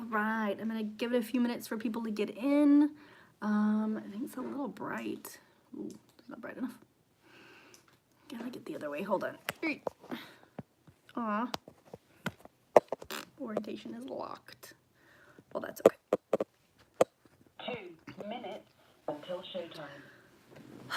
right, I'm gonna give it a few minutes for people to get in. I think it's a little bright. Ooh, it's not bright enough. Gotta get the other way, hold on. Aw. Orientation is locked. Well, that's okay. 2 minutes until showtime.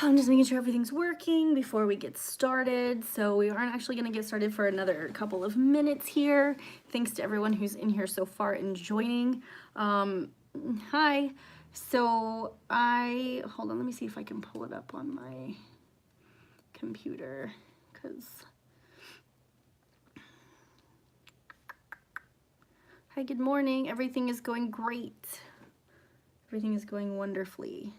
I'm just making sure everything's working before we get started. So we aren't actually going to get started for another couple of minutes here. Thanks to everyone who's in here so far and joining. Hi. So hold on, let me see if I can pull it up on my computer, because hi, good morning. Everything is going great. Everything is going wonderfully.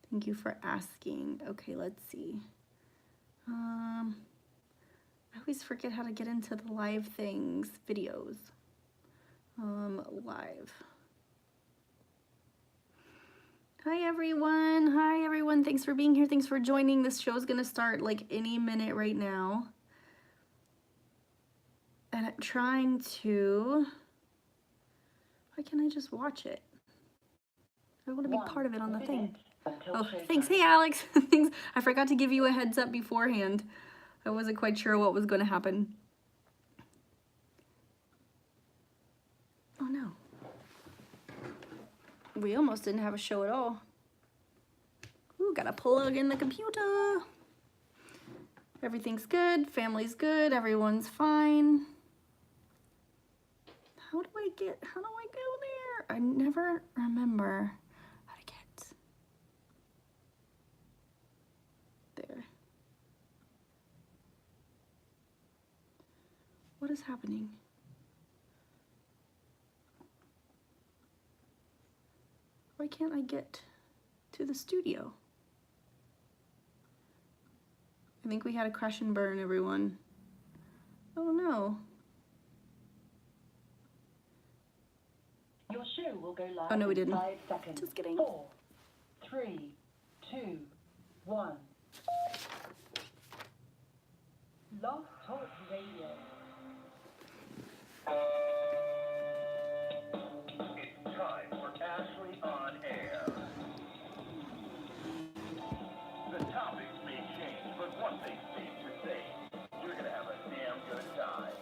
Thank you for asking. Okay, let's see. I always forget how to get into the live things, videos. Live. Hi everyone. Hi everyone. Thanks for being here. Thanks for joining. This show is gonna start like any minute right now. And I'm trying to, why can't I just watch it? I want to be part of it on the thing. Oh, thanks. Hey, Alex. Thanks. I forgot to give you a heads up beforehand. I wasn't quite sure what was going to happen. Oh, no. We almost didn't have a show at all. Ooh, gotta plug in the computer. Everything's good. Family's good. Everyone's fine. How do I go there? I never remember how to get there. What is happening? Why can't I get to the studio? I think we had a crash and burn, everyone. Oh no. Your show will go live Oh no, we in didn't. 5 seconds. Just kidding. 4, 3, 2, 1. Love Talk Radio. It's time for Ashley on Air. The topics may change, but one thing's safe to say. You're going to have a damn good time.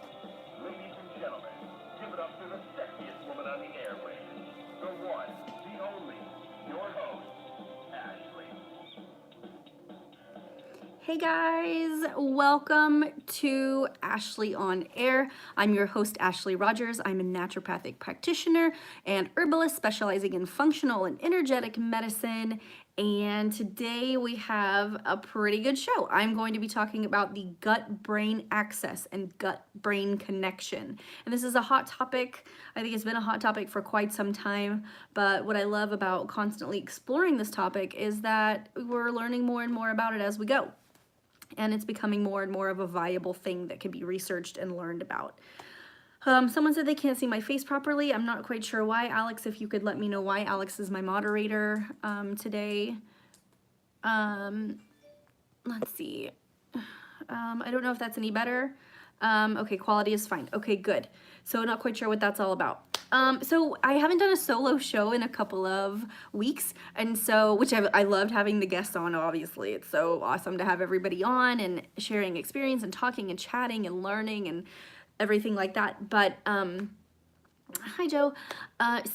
Ladies and gentlemen, give it up for the sexiest woman on the airwaves. The one, the only, your host, Ashley. Hey guys, welcome to Ashley on Air. I'm your host, Ashley Rogers. I'm a naturopathic practitioner and herbalist specializing in functional and energetic medicine. And today we have a pretty good show. I'm going to be talking about the gut-brain axis and gut-brain connection. And this is a hot topic. I think it's been a hot topic for quite some time. But what I love about constantly exploring this topic is that we're learning more and more about it as we go. And it's becoming more and more of a viable thing that can be researched and learned about. Someone said they can't see my face properly. I'm not quite sure why. Alex, if you could let me know why. Alex is my moderator today. Let's see. I don't know if that's any better. Okay, quality is fine. Okay, good. So not quite sure what that's all about. So I haven't done a solo show in a couple of weeks, and so, which I loved having the guests on, obviously. It's so awesome to have everybody on and sharing experience and talking and chatting and learning and everything like that. But, hi, Joe.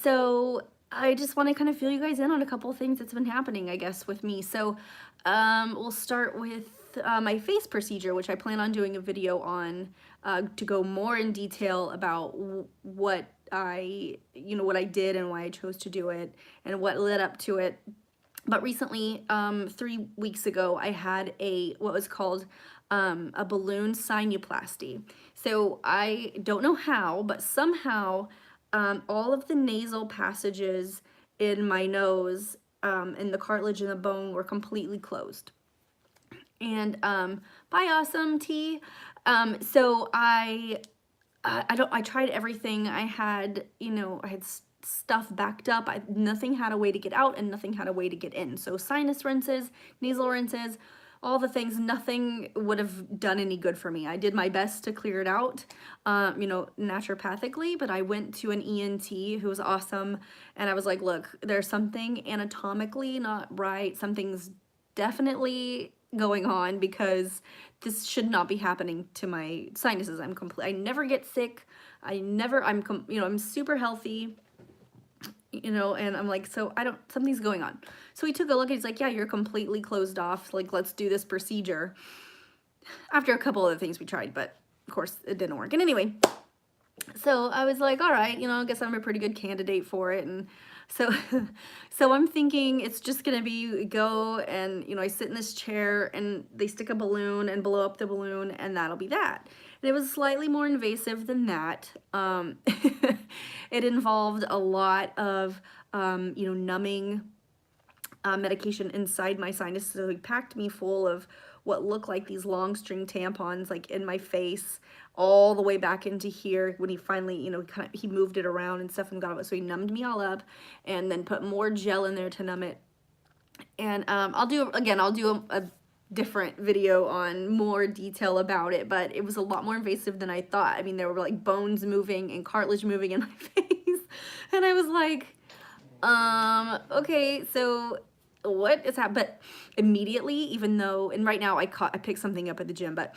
So I just want to kind of fill you guys in on a couple of things that's been happening, I guess, with me. So, we'll start with my face procedure, which I plan on doing a video on to go more in detail about what I did and why I chose to do it and what led up to it. But recently, 3 weeks ago, I had what was called a balloon sinuplasty. So I don't know how, but somehow all of the nasal passages in my nose and the cartilage in the bone were completely closed. And bye, awesome tea. So I tried everything. I had stuff backed up. Nothing had a way to get out and nothing had a way to get in. So sinus rinses, nasal rinses, all the things. Nothing would have done any good for me. I did my best to clear it out, you know, naturopathically, but I went to an ENT who was awesome. And I was like, look, there's something anatomically not right. Something's definitely going on because this should not be happening to my sinuses. I never get sick. You know, I'm super healthy, you know, and I'm like, so something's going on. So he took a look and he's like, yeah, you're completely closed off. Like, let's do this procedure. After a couple of things we tried, but of course it didn't work. And anyway, so I was like, all right, you know, I guess I'm a pretty good candidate for it. And so, so I'm thinking it's just gonna be go and, you know, I sit in this chair and they stick a balloon and blow up the balloon and that'll be that. And it was slightly more invasive than that. It involved a lot of, you know, numbing medication inside my sinus. So he packed me full of what looked like these long string tampons, like in my face, all the way back into here. When he finally, you know, he moved it around and stuff and got it. So he numbed me all up and then put more gel in there to numb it. And I'll do a different video on more detail about it, but it was a lot more invasive than I thought. I mean, there were like bones moving and cartilage moving in my face. And I was like, okay, so what is that? But immediately, even though, and right now I picked something up at the gym, but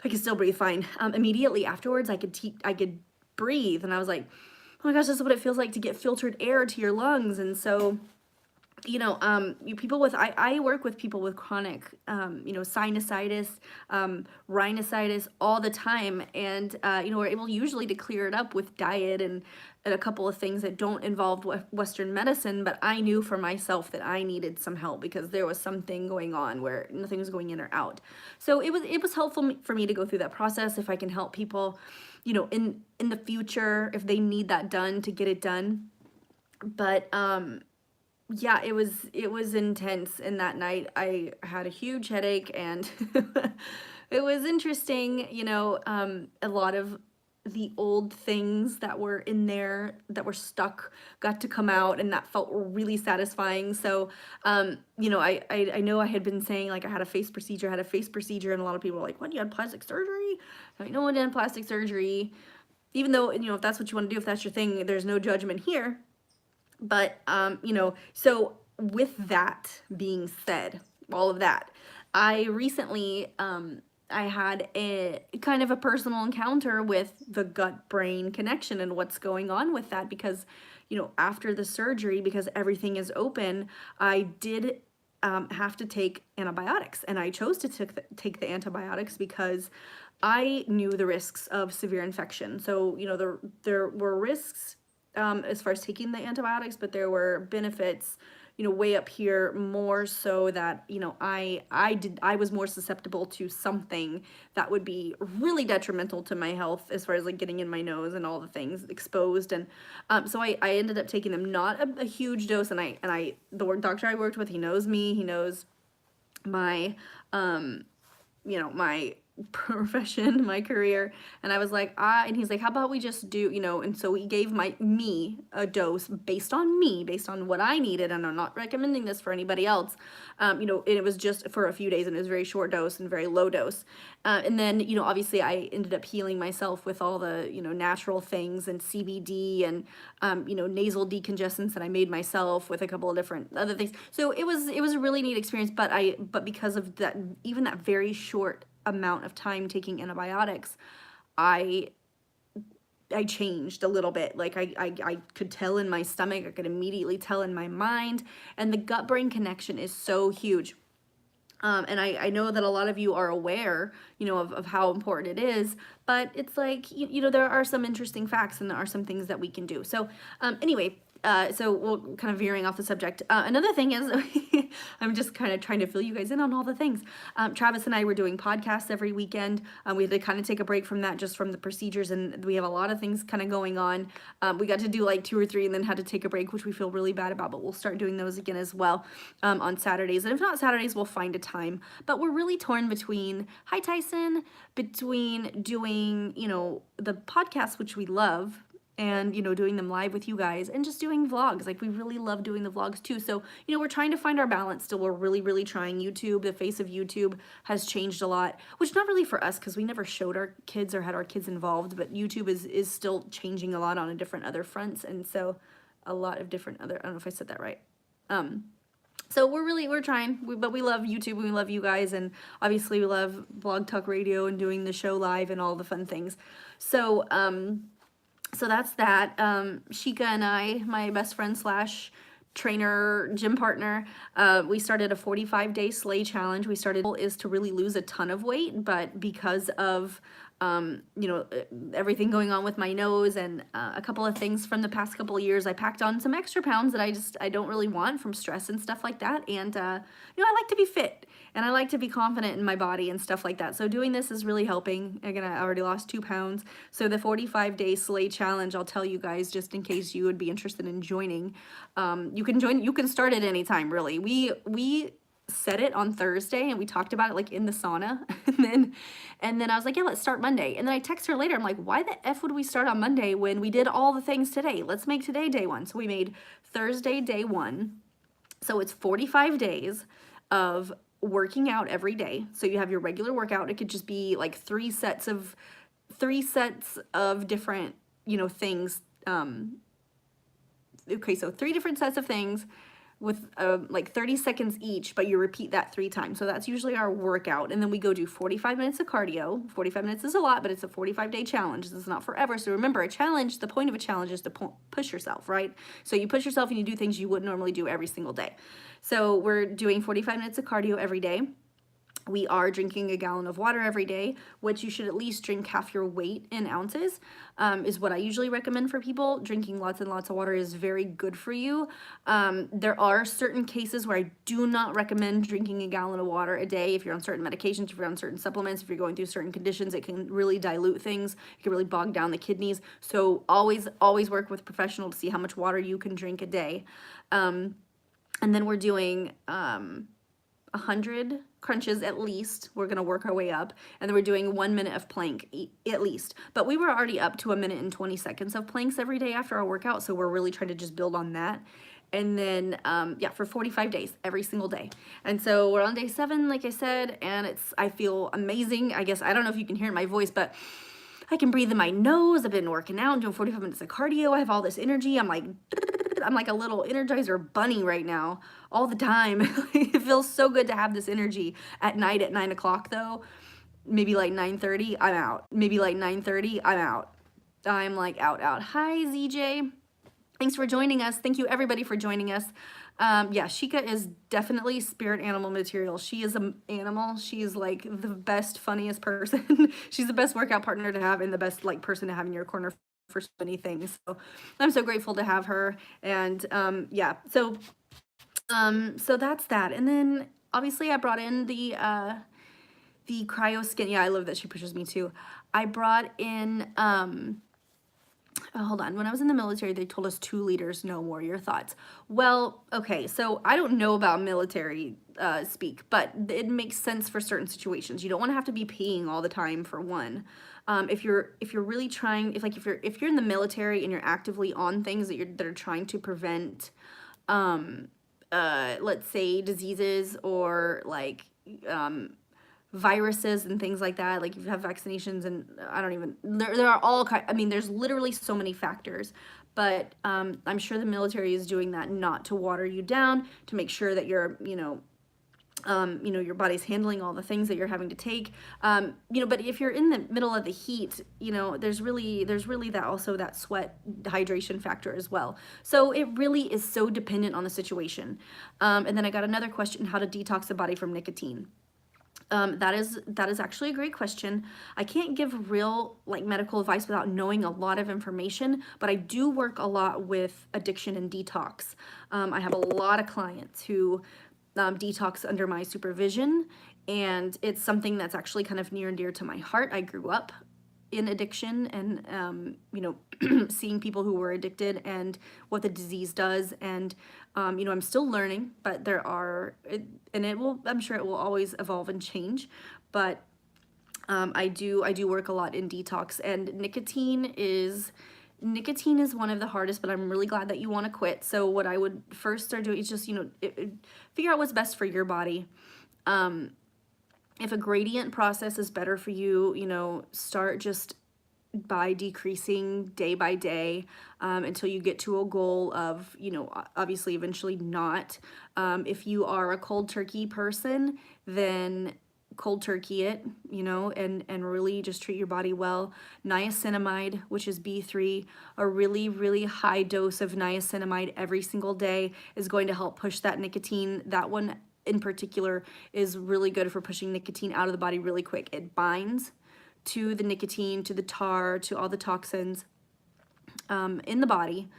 I can still breathe fine. Immediately afterwards, I could breathe, and I was like, oh my gosh, this is what it feels like to get filtered air to your lungs. And so, you know, I work with people with chronic, you know, sinusitis, rhinositis all the time. And, you know, we're able usually to clear it up with diet and a couple of things that don't involve Western medicine. But I knew for myself that I needed some help because there was something going on where nothing was going in or out. So it was helpful for me to go through that process. If I can help people, you know, in the future, if they need that done, to get it done. But, yeah, it was intense. And that night I had a huge headache and it was interesting, you know, a lot of the old things that were in there that were stuck got to come out, and that felt really satisfying. So, you know, I know I had been saying like I had a face procedure, and a lot of people were like, what, you had plastic surgery? I'm like, no one did plastic surgery. Even though, you know, if that's what you want to do, if that's your thing, there's no judgment here. But, you know, so with that being said, all of that, I recently, I had a kind of a personal encounter with the gut-brain connection and what's going on with that because, you know, after the surgery, because everything is open, I did have to take antibiotics, and I chose to take the antibiotics because I knew the risks of severe infection. So, you know, there were risks as far as taking the antibiotics, but there were benefits, you know, way up here, more so that, you know, I was more susceptible to something that would be really detrimental to my health as far as like getting in my nose and all the things exposed. And so I ended up taking them, not a huge dose. And the doctor I worked with, he knows me, he knows my, you know, my profession, my career. And I was like, and he's like, how about we just do, you know, and so he gave me a dose based on what I needed. And I'm not recommending this for anybody else. You know, and it was just for a few days, and it was very short dose and very low dose. And then, you know, obviously I ended up healing myself with all the, you know, natural things and CBD and, you know, nasal decongestants that I made myself with a couple of different other things. So it was a really neat experience, but because of that, even that very short amount of time taking antibiotics, I changed a little bit. Like I could tell in my stomach, I could immediately tell in my mind, and the gut-brain connection is so huge. And I know that a lot of you are aware, you know, of how important it is, but it's like, you know, there are some interesting facts and there are some things that we can do. So anyway, so we'll kind of veering off the subject. Another thing is, I'm just kind of trying to fill you guys in on all the things. Travis and I were doing podcasts every weekend. We had to kind of take a break from that, just from the procedures, and we have a lot of things kind of going on. We got to do like 2 or 3 and then had to take a break, which we feel really bad about, but we'll start doing those again as well on Saturdays. And if not Saturdays, we'll find a time. But we're really torn between, hi Tyson, between doing, you know, the podcast, which we love, and, you know, doing them live with you guys and just doing vlogs. Like, we really love doing the vlogs too. So, you know, we're trying to find our balance still. We're really, really trying. YouTube, the face of YouTube has changed a lot, which not really for us because we never showed our kids or had our kids involved, but YouTube is still changing a lot on a different other fronts. And so a lot of different other, I don't know if I said that right. So we're trying, but we love YouTube and we love you guys, and obviously we love Blog Talk Radio and doing the show live and all the fun things. So, so that's that. Shika and I, my best friend slash trainer, gym partner, we started a 45-day Slay challenge. We started is to really lose a ton of weight, but because of you know, everything going on with my nose and a couple of things from the past couple of years, I packed on some extra pounds that I don't really want from stress and stuff like that. And, you know, I like to be fit and I like to be confident in my body and stuff like that. So doing this is really helping. Again, I already lost 2 pounds. So the 45-day Slay challenge, I'll tell you guys, just in case you would be interested in joining, you can join, you can start at any time, really. We set it on Thursday and we talked about it like in the sauna and then I was like, yeah, let's start Monday. And then I text her later, I'm like, why the F would we start on Monday when we did all the things today? Let's make today day 1. So we made Thursday day 1. So it's 45 days of working out every day. So you have your regular workout. It could just be like 3 sets of different, you know, things. Okay, so 3 different sets of things with like 30 seconds each, but you repeat that 3 times. So that's usually our workout. And then we go do 45 minutes of cardio. 45 minutes is a lot, but it's a 45-day challenge. This is not forever. So remember, a challenge, the point of a challenge is to push yourself, right? So you push yourself and you do things you wouldn't normally do every single day. So we're doing 45 minutes of cardio every day. We are drinking a gallon of water every day, which you should at least drink half your weight in ounces, is what I usually recommend for people. Drinking lots and lots of water is very good for you. There are certain cases where I do not recommend drinking a gallon of water a day. If you're on certain medications, if you're on certain supplements, if you're going through certain conditions, it can really dilute things. It can really bog down the kidneys. So always work with a professional to see how much water you can drink a day. And then we're doing 100 crunches at least. We're going to work our way up, and then we're doing 1 minute of plank at least. But we were already up to 1 minute and 20 seconds of planks every day after our workout, so we're really trying to just build on that. And then yeah, for 45 days every single day. And so we're on day 7, like I said, and I feel amazing. I guess I don't know if you can hear it in my voice, but I can breathe in my nose. I've been working out and doing 45 minutes of cardio. I have all this energy. I'm like a little Energizer bunny right now all the time. It feels so good to have this energy. At night at 9 o'clock though, maybe like 9:30, I'm out. Maybe like 9:30, I'm out. I'm like out. Hi ZJ. Thanks for joining us. Thank you everybody for joining us. Yeah, Shika is definitely spirit animal material. She is an animal. She is like the best, funniest person. She's the best workout partner to have and the best like person to have in your corner for so many things. So I'm so grateful to have her. And yeah, so that's that. And then obviously I brought in the cryo skin. Yeah, I love that she pushes me too. I brought in hold on. When I was in the military, they told us 2 liters, no more. Your thoughts? Well, okay, so I don't know about military speak, but it makes sense for certain situations. You don't want to have to be peeing all the time, for one. If you're really trying, if you're in the military and you're actively on things that are trying to prevent, let's say diseases or like viruses and things like that, like if you have vaccinations, and there are all kind, I mean, there's literally so many factors, but I'm sure the military is doing that not to water you down, to make sure that you're, your body's handling all the things that you're having to take, but if you're in the middle of the heat, there's really that sweat hydration factor as well. So it really is so dependent on the situation. And then I got another question: how to detox the body from nicotine. That is actually a great question. I can't give real medical advice without knowing a lot of information, but I do work a lot with addiction and detox. I have a lot of clients who detox under my supervision, and it's something that's actually kind of near and dear to my heart. I grew up in addiction and, seeing people who were addicted and what the disease does. And, I'm still learning, but I'm sure it will always evolve and change. But I do work a lot in detox, and nicotine is nicotine is one of the hardest, but I'm really glad that you want to quit. So what I would first start doing is just, figure out what's best for your body. If a gradient process is better for you, start just by decreasing day by day until you get to a goal of, obviously eventually not. If you are a cold turkey person, then cold turkey it, and really just treat your body well. Niacinamide, which is B3, a really, really high dose of niacinamide every single day is going to help push that nicotine. That one in particular is really good for pushing nicotine out of the body really quick. It binds to the nicotine, to the tar, to all the toxins in the body,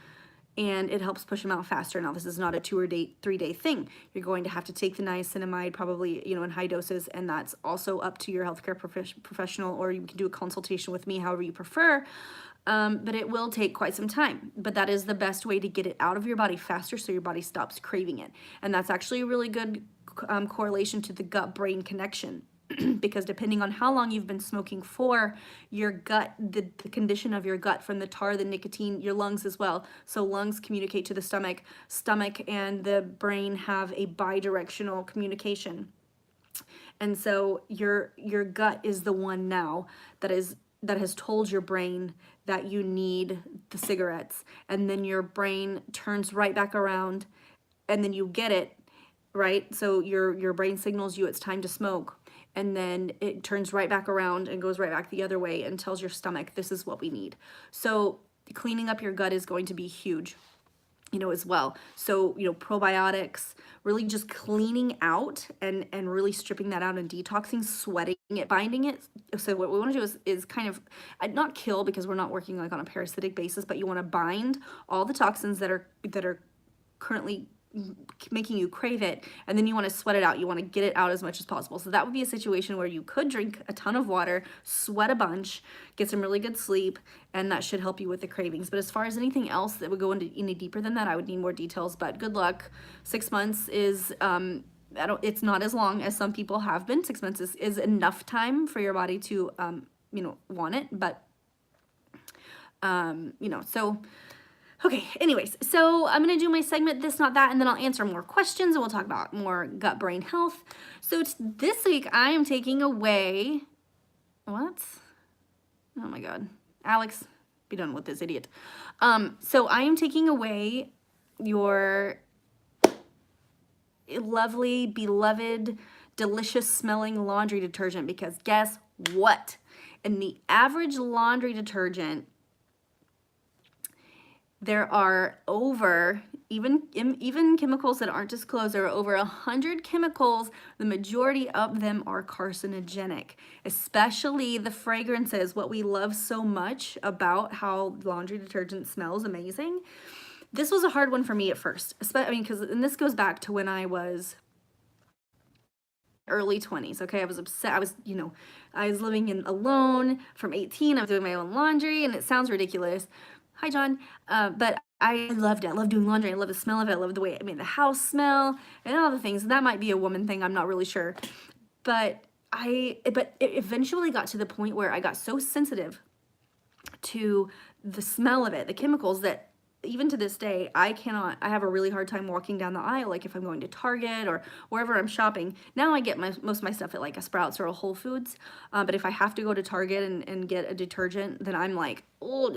and it helps push them out faster. Now, this is not a 2 or 3 day thing. You're going to have to take the niacinamide probably, in high doses, and that's also up to your healthcare professional, or you can do a consultation with me, however you prefer. But it will take quite some time. But that is the best way to get it out of your body faster so your body stops craving it. And that's actually a really good correlation to the gut-brain connection. Because depending on how long you've been smoking for, your gut, the condition of your gut from the tar, the nicotine, your lungs as well. So lungs communicate to the stomach. Stomach and the brain have a bidirectional communication. And so your gut is the one now that has told your brain that you need the cigarettes. And then your brain turns right back around and then you get it, right? So your brain signals you it's time to smoke. And then it turns right back around and goes right back the other way and tells your stomach, this is what we need. So cleaning up your gut is going to be huge, as well. So, probiotics, really just cleaning out and really stripping that out and detoxing, sweating it, binding it. So what we want to do is kind of not kill, because we're not working like on a parasitic basis, but you want to bind all the toxins that are currently making you crave it, and then you want to sweat it out. You want to get it out as much as possible. So that would be a situation where you could drink a ton of water, sweat a bunch, get some really good sleep, and that should help you with the cravings. But as far as anything else that would go into any deeper than that, I would need more details, but good luck. 6 months is it's not as long as some people have been. 6 months is enough time for your body to want it, but so okay, anyways, so I'm going to do my segment, This, Not That, and then I'll answer more questions, and we'll talk about more gut-brain health. So this week, I am taking away... What? Oh, my God. Alex, be done with this idiot. So I am taking away your lovely, beloved, delicious-smelling laundry detergent, because guess what? In the average laundry detergent, there are over, even chemicals that aren't disclosed, there are over 100 chemicals. The majority of them are carcinogenic, especially the fragrances, what we love so much about how laundry detergent smells amazing. This was a hard one for me at first, and this goes back to when I was early 20s. Okay, I was upset. I was living alone from 18. I was doing my own laundry, and it sounds ridiculous. Hi, John. But I loved it. I loved doing laundry. I love the smell of it. I love the way it made the house smell and all the things. And that might be a woman thing. I'm not really sure. But it eventually got to the point where I got so sensitive to the smell of it, the chemicals, that even to this day, I have a really hard time walking down the aisle, like if I'm going to Target or wherever I'm shopping. Now I get most of my stuff at like a Sprouts or a Whole Foods. But if I have to go to Target and get a detergent, then I'm like, oh,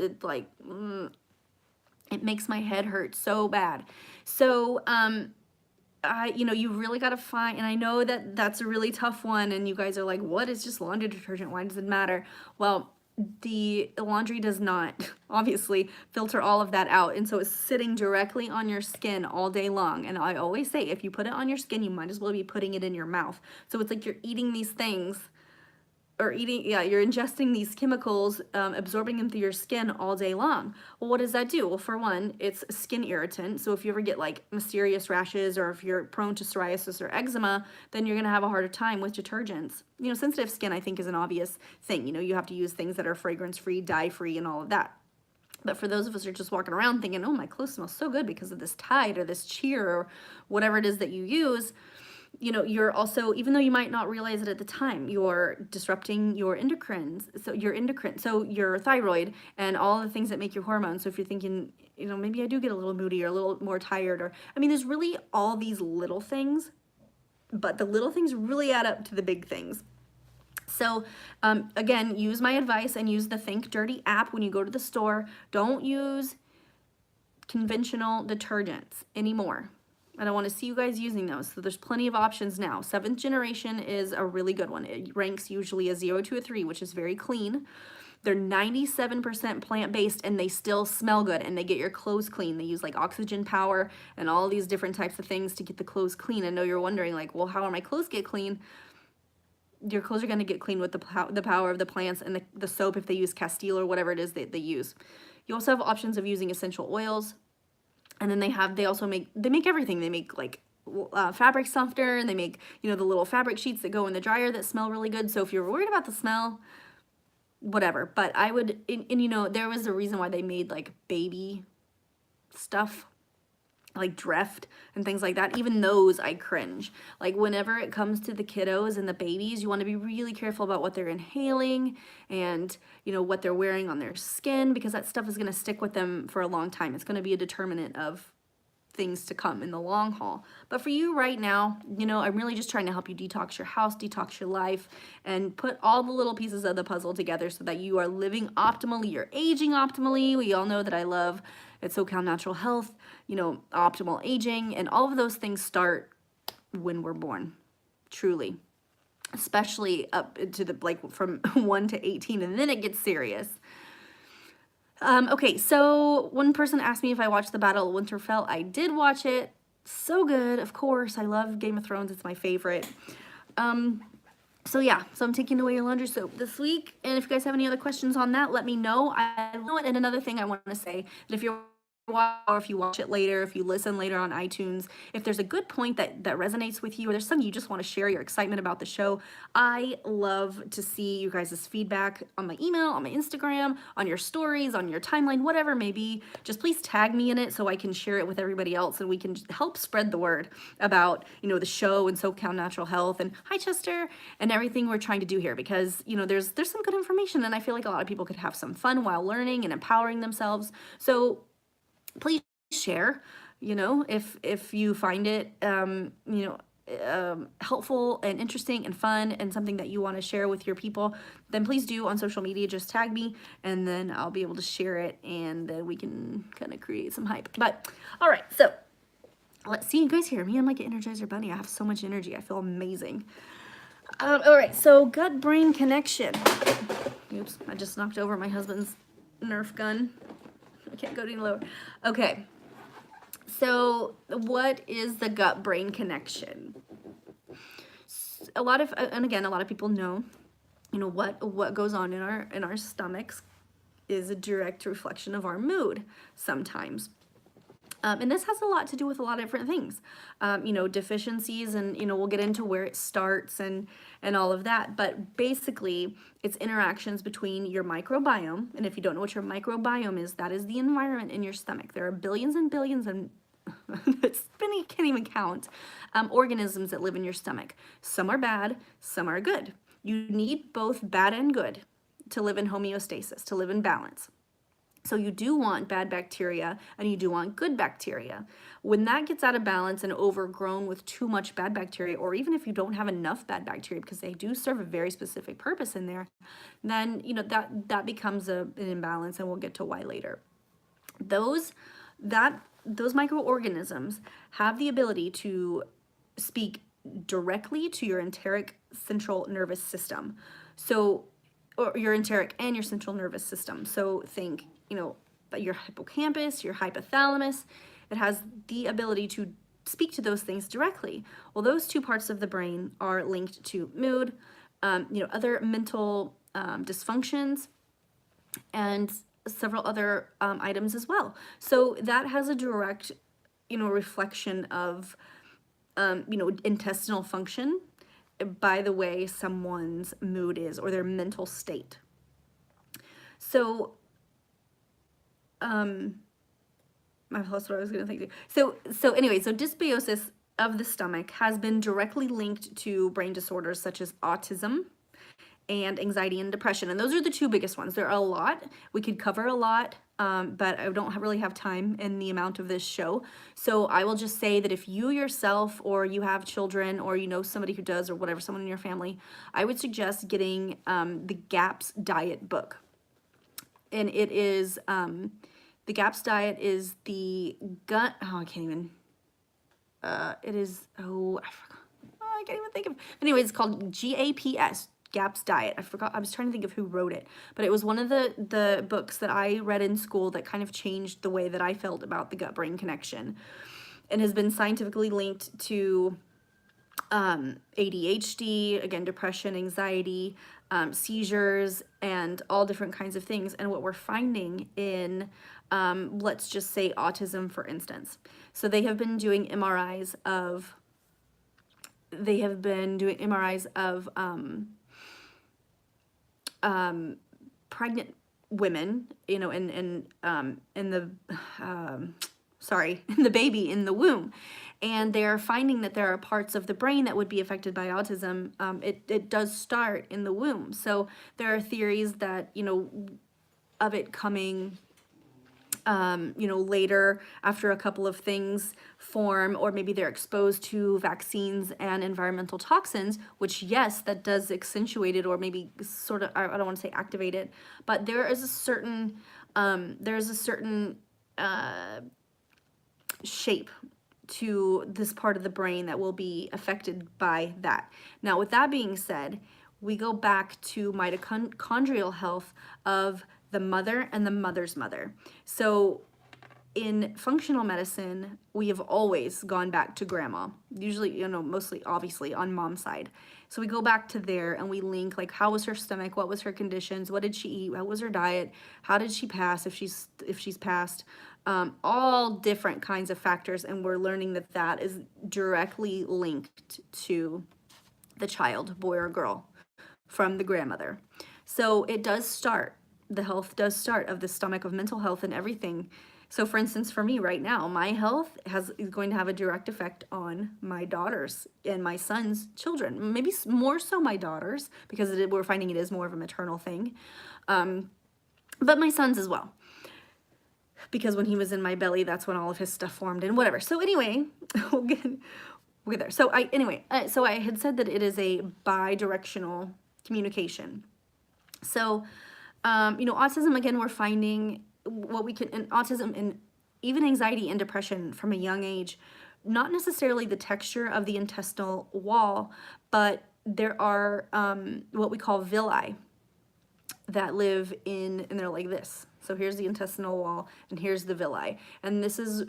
it makes my head hurt so bad. So, you really got to find, and I know that that's a really tough one, and you guys are like, what is just laundry detergent? Why does it matter? Well, the laundry does not obviously filter all of that out, and so it's sitting directly on your skin all day long. And I always say, if you put it on your skin, you might as well be putting it in your mouth. So it's like you're eating these things, or you're ingesting these chemicals, absorbing them through your skin all day long. Well, what does that do? Well, for one, it's a skin irritant. So if you ever get like mysterious rashes, or if you're prone to psoriasis or eczema, then you're gonna have a harder time with detergents. Sensitive skin, I think, is an obvious thing. You have to use things that are fragrance-free, dye-free, and all of that. But for those of us who are just walking around thinking, oh, my clothes smell so good because of this Tide or this Cheer or whatever it is that you use, you know, you're also, even though you might not realize it at the time, you're disrupting your endocrines. So your endocrine, so your thyroid and all the things that make your hormones. So if you're thinking, you know, maybe I do get a little moody or a little more tired, or, I mean, there's really all these little things, but the little things really add up to the big things. So again, use my advice and use the Think Dirty app when you go to the store. Don't use conventional detergents anymore. I don't want to see you guys using those. So there's plenty of options now. 7th generation is a really good one. It ranks usually a 0 to a 3, which is very clean. They're 97% plant-based and they still smell good and they get your clothes clean. They use like oxygen power and all these different types of things to get the clothes clean. I know you're wondering like, well, how are my clothes get clean? Your clothes are going to get clean with the power of the plants and the soap if they use Castile or whatever it is that they use. You also have options of using essential oils. And then they also make everything. They make like fabric softener, and they make, you know, the little fabric sheets that go in the dryer that smell really good. So if you're worried about the smell, whatever. But I would, and you know, there was a reason why they made like baby stuff, like Dreft and things like that. Even those I cringe. Like whenever it comes to the kiddos and the babies, you want to be really careful about what they're inhaling and, you know, what they're wearing on their skin, because that stuff is going to stick with them for a long time. It's going to be a determinant of things to come in the long haul. But for you right now, you know, I'm really just trying to help you detox your house, detox your life, and put all the little pieces of the puzzle together so that you are living optimally, you're aging optimally. We all know that I love at SoCal Natural Health, you know, optimal aging, and all of those things start when we're born, truly, especially up to the, like from 1 to 18, and then it gets serious. Okay, so one person asked me if I watched the Battle of Winterfell. I did watch it. So good, of course. I love Game of Thrones. It's my favorite. So yeah, so I'm taking away your laundry soap this week. And if you guys have any other questions on that, let me know. And another thing I want to say, that if you're or if you watch it later, if you listen later on iTunes, if there's a good point that resonates with you, or there's something you just want to share your excitement about the show, I love to see you guys' feedback on my email, on my Instagram, on your stories, on your timeline, whatever it may be. Just please tag me in it so I can share it with everybody else and we can help spread the word about, you know, the show and SoCal Natural Health and Hi Chester and everything we're trying to do here, because, you know, there's some good information and I feel like a lot of people could have some fun while learning and empowering themselves. So please share, you know, if you find it, you know, helpful and interesting and fun and something that you want to share with your people, then please do on social media. Just tag me and then I'll be able to share it and then we can kind of create some hype. But all right, so let's see, you guys hear me. I'm like an Energizer Bunny. I have so much energy. I feel amazing. All right, so gut-brain connection. Oops, I just knocked over my husband's Nerf gun. I can't go any lower. Okay, so what is the gut-brain connection? A lot of, and again, a lot of people know, you know, what goes on in our stomachs is a direct reflection of our mood sometimes. And this has a lot to do with a lot of different things, you know, deficiencies, and, you know, we'll get into where it starts and all of that. But basically, it's interactions between your microbiome. And if you don't know what your microbiome is, that is the environment in your stomach. There are billions and billions and you can't even count organisms that live in your stomach. Some are bad, some are good. You need both bad and good to live in homeostasis, to live in balance. So you do want bad bacteria and you do want good bacteria. When that gets out of balance and overgrown with too much bad bacteria, or even if you don't have enough bad bacteria, because they do serve a very specific purpose in there, then, you know, that becomes an imbalance, and we'll get to why later. Those microorganisms have the ability to speak directly to your enteric central nervous system. So, or your enteric and your central nervous system. So think, you know, your hippocampus, your hypothalamus, it has the ability to speak to those things directly. Well, those two parts of the brain are linked to mood, you know, other mental dysfunctions, and several other items as well. So that has a direct, you know, reflection of, you know, intestinal function by the way someone's mood is or their mental state. So, I lost what I was going to think. So anyway, so dysbiosis of the stomach has been directly linked to brain disorders such as autism and anxiety and depression. And those are the two biggest ones. There are a lot. We could cover a lot, but I don't really have time in the amount of this show. So I will just say that if you yourself or you have children or you know somebody who does or whatever, someone in your family, I would suggest getting the GAPS diet book. And it is, the GAPS diet is the gut, oh, I can't even, it is, oh, I forgot. Oh, I can't even think of, anyway, it's called GAPS, GAPS diet. I forgot, I was trying to think of who wrote it, but it was one of the books that I read in school that kind of changed the way that I felt about the gut-brain connection, and has been scientifically linked to ADHD, again, depression, anxiety, seizures, and all different kinds of things. And what we're finding in, let's just say autism, for instance. So they have been doing MRIs of, pregnant women, you know, in the, in the baby in the womb. And they're finding that there are parts of the brain that would be affected by autism. It does start in the womb. So there are theories that, you know, of it coming, you know, later after a couple of things form, or maybe they're exposed to vaccines and environmental toxins, which, yes, that does accentuate it, or maybe sort of, I don't want to say activate it, but there is a certain, shape to this part of the brain that will be affected by that. Now, with that being said, we go back to mitochondrial health of the mother and the mother's mother. So in functional medicine, we have always gone back to grandma, usually, you know, mostly obviously on mom's side. So we go back to there and we link, like, how was her stomach? What was her conditions? What did she eat? What was her diet? How did she pass if she's passed? All different kinds of factors. And we're learning that that is directly linked to the child, boy or girl, from the grandmother. So it does start, the health does start of the stomach, of mental health and everything. So for instance, for me right now, my health is going to have a direct effect on my daughters and my son's children. Maybe more so my daughters, because we're finding it is more of a maternal thing. But my son's as well. Because when he was in my belly, that's when all of his stuff formed and whatever. So anyway, we'll get there. So I had said that it is a bi-directional communication. So, you know, autism, again, we're finding what we can, in autism and even anxiety and depression from a young age, not necessarily the texture of the intestinal wall, but there are what we call villi that live in, and they're like this. So here's the intestinal wall, and here's the villi. And this is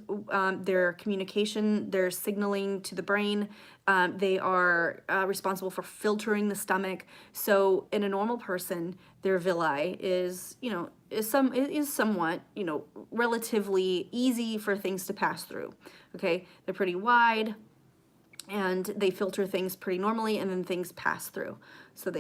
their communication, their signaling to the brain. They are responsible for filtering the stomach. So in a normal person, their villi is, you know, is somewhat, you know, relatively easy for things to pass through. Okay, they're pretty wide, and they filter things pretty normally, and then things pass through. So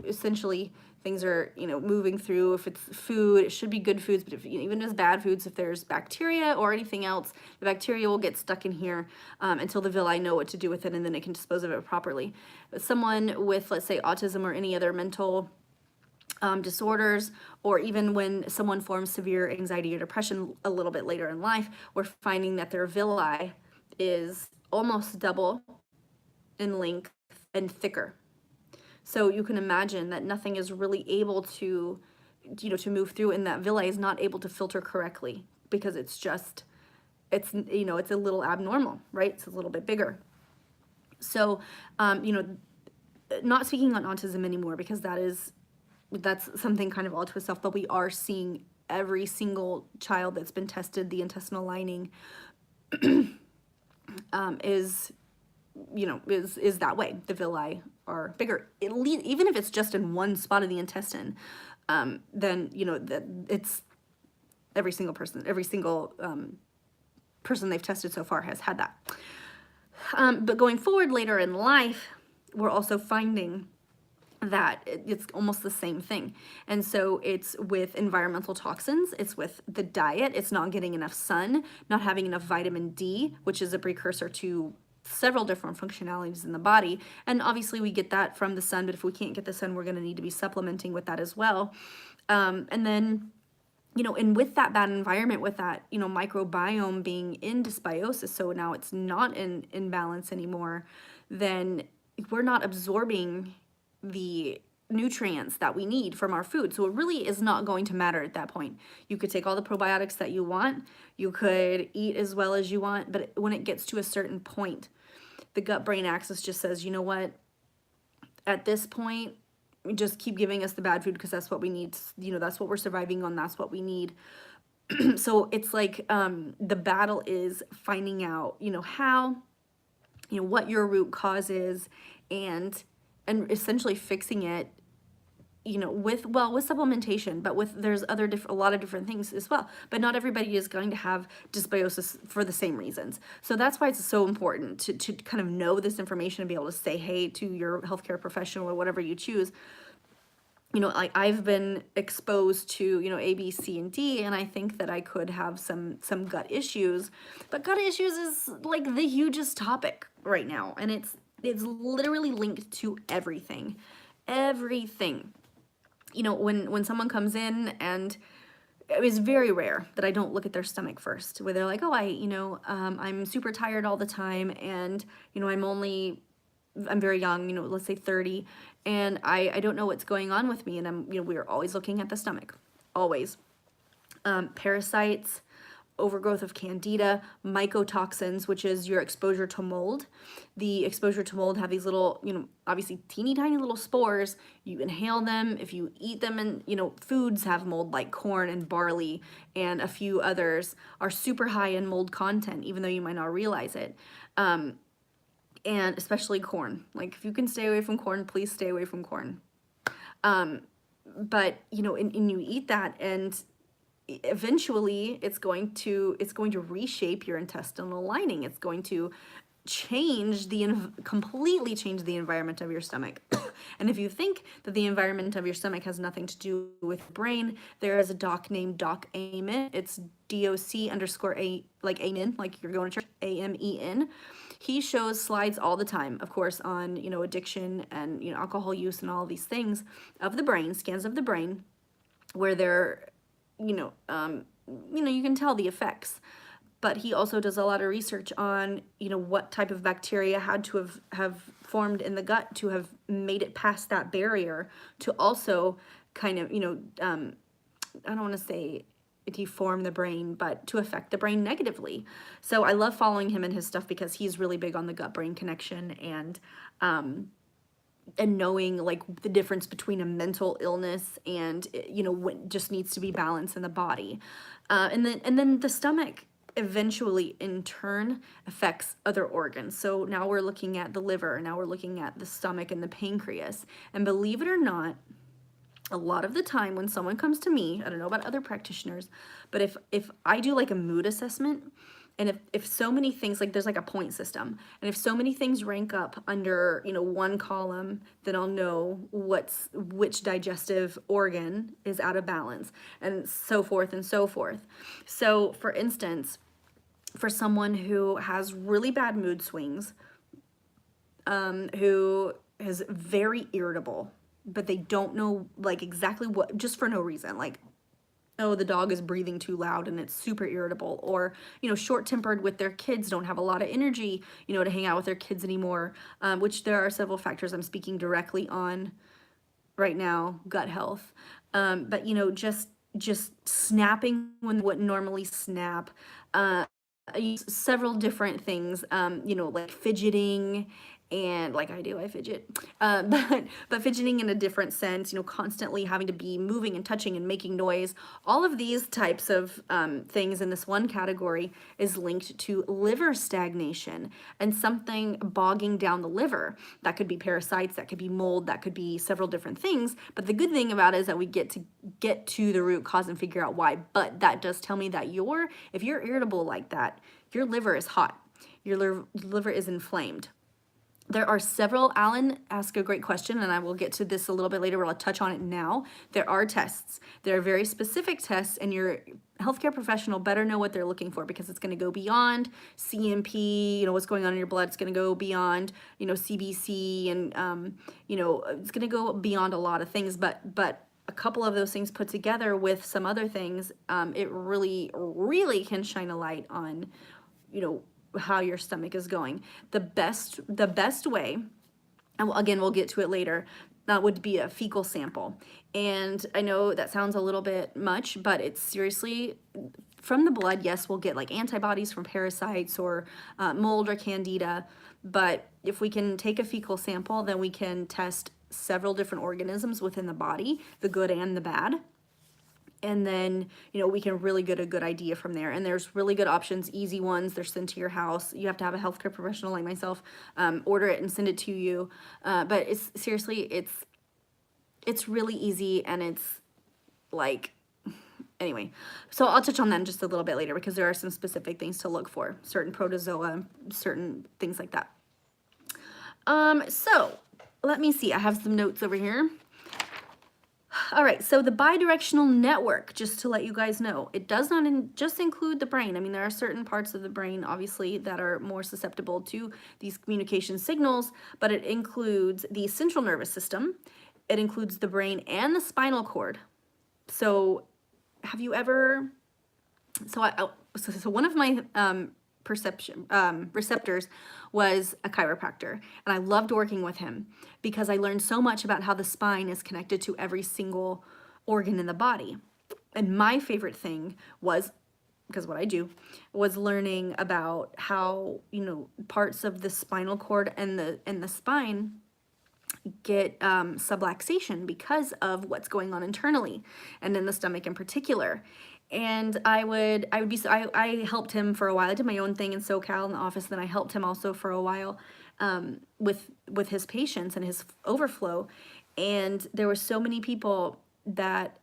essentially things are, you know, moving through. If it's food, it should be good foods, but if, you know, even if it's bad foods, if there's bacteria or anything else, the bacteria will get stuck in here until the villi know what to do with it, and then it can dispose of it properly. But someone with, let's say, autism or any other mental disorders, or even when someone forms severe anxiety or depression a little bit later in life, we're finding that their villi is almost double in length and thicker. So you can imagine that nothing is really able to, you know, to move through, and that villi is not able to filter correctly because it's just, it's, you know, it's a little abnormal, right? It's a little bit bigger. So, you know, not speaking on autism anymore, because that's something kind of all to itself, but we are seeing every single child that's been tested, the intestinal lining is, you know, is that way. The villi are bigger, even if it's just in one spot of the intestine. Then, you know, that it's every single person they've tested so far has had that. But going forward later in life, we're also finding that it's almost the same thing. And so it's with environmental toxins, it's with the diet, it's not getting enough sun, not having enough vitamin D, which is a precursor to several different functionalities in the body. And obviously we get that from the sun, but if we can't get the sun, we're going to need to be supplementing with that as well. And then, and with that bad environment, with that, microbiome being in dysbiosis, so now it's not in balance anymore, then we're not absorbing the nutrients that we need from our food. So it really is not going to matter at that point. You could take all the probiotics that you want, you could eat as well as you want, but when it gets to a certain point, the gut-brain axis just says, you know what, at this point, just keep giving us the bad food because that's what we need. That's what we're surviving on. That's what we need. So it's like the battle is finding out, how, what your root cause is, and essentially fixing it, with supplementation, but there's a lot of different things as well. But not everybody is going to have dysbiosis for the same reasons. So that's why it's so important to kind of know this information and be able to say, hey, to your healthcare professional or whatever you choose, like I've been exposed to, A, B, C, and D, and I think that I could have some gut issues. But gut issues is like the hugest topic right now, and it's literally linked to everything. Everything. When someone comes in, and it's very rare that I don't look at their stomach first, where they're like, oh, I'm super tired all the time, and, I'm very young, let's say 30, and I don't know what's going on with me, and we're always looking at the stomach, always. Parasites, overgrowth of candida, mycotoxins, which is your exposure to mold. The exposure to mold have these little, obviously teeny tiny little spores. You inhale them. If you eat them, and foods have mold, like corn and barley and a few others are super high in mold content, even though you might not realize it. And especially corn. Like if you can stay away from corn, please stay away from corn. But and you eat that, and eventually it's going to reshape your intestinal lining. It's going to completely change the environment of your stomach. And if you think that the environment of your stomach has nothing to do with brain, there is a doc named Doc Amen. It's DOC_A, like Amen, like you're going to church, AMEN. He shows slides all the time, of course, on, addiction and, alcohol use and all these things of the brain, scans of the brain, where they're, you can tell the effects. But he also does a lot of research on, what type of bacteria had to have formed in the gut to have made it past that barrier to also kind of, I don't want to say deform the brain, but to affect the brain negatively. So I love following him and his stuff because he's really big on the gut-brain connection and knowing like the difference between a mental illness and, what just needs to be balanced in the body. And then the stomach eventually in turn affects other organs. So now we're looking at the liver, now we're looking at the stomach and the pancreas. And believe it or not, a lot of the time when someone comes to me, I don't know about other practitioners, but if I do like a mood assessment, and if so many things, like there's like a point system, and if so many things rank up under, one column, then I'll know which digestive organ is out of balance, and so forth and so forth. So for instance, for someone who has really bad mood swings, who is very irritable, but they don't know like exactly what, just for no reason, like, oh, the dog is breathing too loud and it's super irritable, or, short-tempered with their kids, don't have a lot of energy, to hang out with their kids anymore, which there are several factors I'm speaking directly on right now, gut health. But, just snapping when wouldn't normally snap, I use several different things, like fidgeting, and like I fidget, but fidgeting in a different sense, constantly having to be moving and touching and making noise. All of these types of things in this one category is linked to liver stagnation and something bogging down the liver. That could be parasites, that could be mold, that could be several different things. But the good thing about it is that we get to the root cause and figure out why. But that does tell me that if you're irritable like that, your liver is hot, your liver is inflamed. There are several, Alan asked a great question, and I will get to this a little bit later, but I'll touch on it now. There are tests. There are very specific tests, and your healthcare professional better know what they're looking for, because it's going to go beyond CMP, what's going on in your blood. It's going to go beyond, CBC, and, it's going to go beyond a lot of things, but a couple of those things put together with some other things, it really, really can shine a light on, how your stomach is going. The best way, and again, we'll get to it later, would be a fecal sample. And I know that sounds a little bit much, but it's seriously, from the blood, yes, we'll get like antibodies from parasites or mold or candida. But if we can take a fecal sample, then we can test several different organisms within the body, the good and the bad. And then, we can really get a good idea from there. And there's really good options, easy ones. They're sent to your house. You have to have a healthcare professional like myself order it and send it to you. But it's seriously, it's really easy, and it's like, anyway. So I'll touch on that in just a little bit later, because there are some specific things to look for, certain protozoa, certain things like that. So let me see. I have some notes over here. All right, so the bidirectional network, just to let you guys know, it does not just include the brain. I mean, there are certain parts of the brain, obviously, that are more susceptible to these communication signals, but it includes the central nervous system. It includes the brain and the spinal cord. So have you ever, so one of my receptors was a chiropractor, and I loved working with him because I learned so much about how the spine is connected to every single organ in the body. And my favorite thing was, because what I do, was learning about how, parts of the spinal cord and the spine get subluxation because of what's going on internally and in the stomach in particular. And I helped him for a while. I did my own thing in SoCal in the office. Then I helped him also for a while with his patients and his overflow. And there were so many people that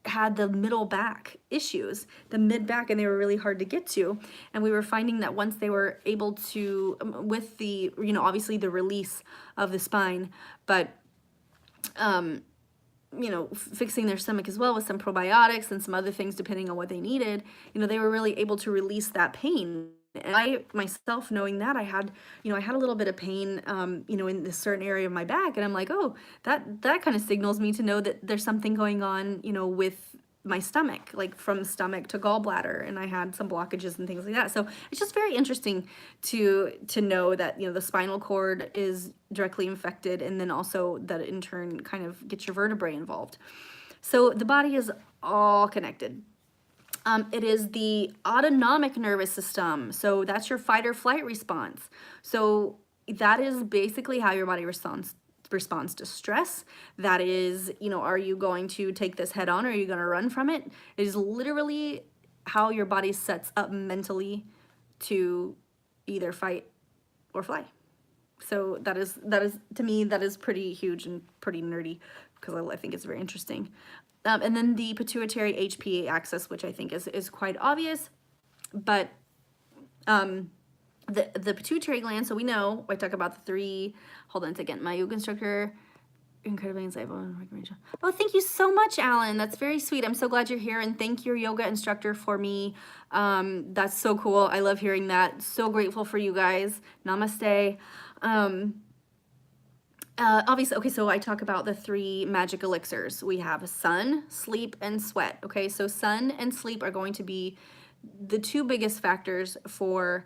had the middle back issues, the mid back, and they were really hard to get to. And we were finding that once they were able to, with the, obviously the release of the spine, but fixing their stomach as well with some probiotics and some other things depending on what they needed, they were really able to release that pain. And I myself, knowing that, I had a little bit of pain, in this certain area of my back, and I'm like, oh, that kind of signals me to know that there's something going on, with my stomach, like from stomach to gallbladder, and I had some blockages and things like that. So it's just very interesting to know that, the spinal cord is directly infected, and then also that in turn kind of gets your vertebrae involved. So the body is all connected. It is the autonomic nervous system. So that's your fight or flight response. So that is basically how your body responds to stress. That is, are you going to take this head on, or are you going to run from it? It is literally how your body sets up mentally to either fight or fly. So that is to me, that is pretty huge and pretty nerdy, because I think it's very interesting. And then the pituitary HPA axis, which I think is quite obvious, but the pituitary gland, so we know, I talk about the three, hold on a second, my yoga instructor, incredibly insightful. Oh, thank you so much, Alan. That's very sweet. I'm so glad you're here, and thank your yoga instructor for me. That's so cool. I love hearing that. So grateful for you guys. Namaste. Obviously, okay, so I talk about the three magic elixirs. We have sun, sleep, and sweat. Okay, so sun and sleep are going to be the two biggest factors for,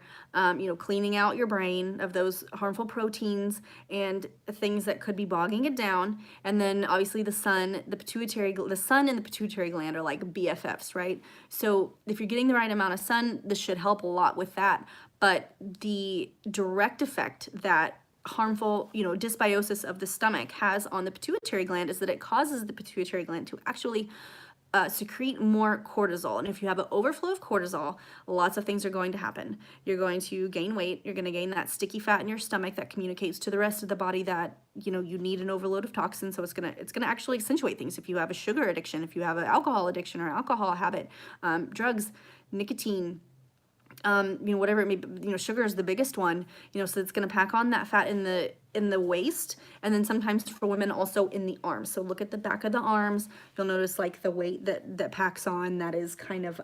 cleaning out your brain of those harmful proteins and things that could be bogging it down. And then obviously the sun and the pituitary gland are like BFFs, right? So if you're getting the right amount of sun, this should help a lot with that. But the direct effect that harmful, dysbiosis of the stomach has on the pituitary gland is that it causes the pituitary gland to actually secrete more cortisol. And if you have an overflow of cortisol, lots of things are going to happen. You're going to gain weight. You're going to gain that sticky fat in your stomach that communicates to the rest of the body that, you need an overload of toxins. So it's going to actually accentuate things. If you have a sugar addiction, if you have an alcohol addiction or alcohol habit, drugs, nicotine, whatever it may be, sugar is the biggest one, so it's going to pack on that fat in the in the waist, and then sometimes for women also in the arms. So look at the back of the arms. You'll notice like the weight that packs on, that is kind of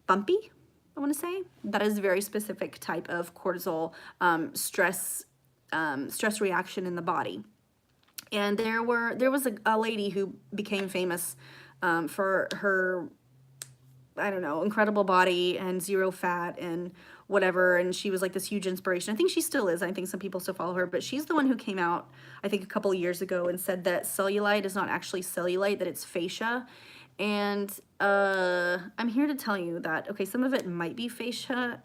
bumpy, I want to say. That is a very specific type of cortisol stress reaction in the body. And there was a lady who became famous for her, I don't know, incredible body and zero fat and whatever. And she was like this huge inspiration. I think she still is. I think some people still follow her, but she's the one who came out, I think a couple of years ago, and said that cellulite is not actually cellulite, that it's fascia. And I'm here to tell you that, okay, some of it might be fascia,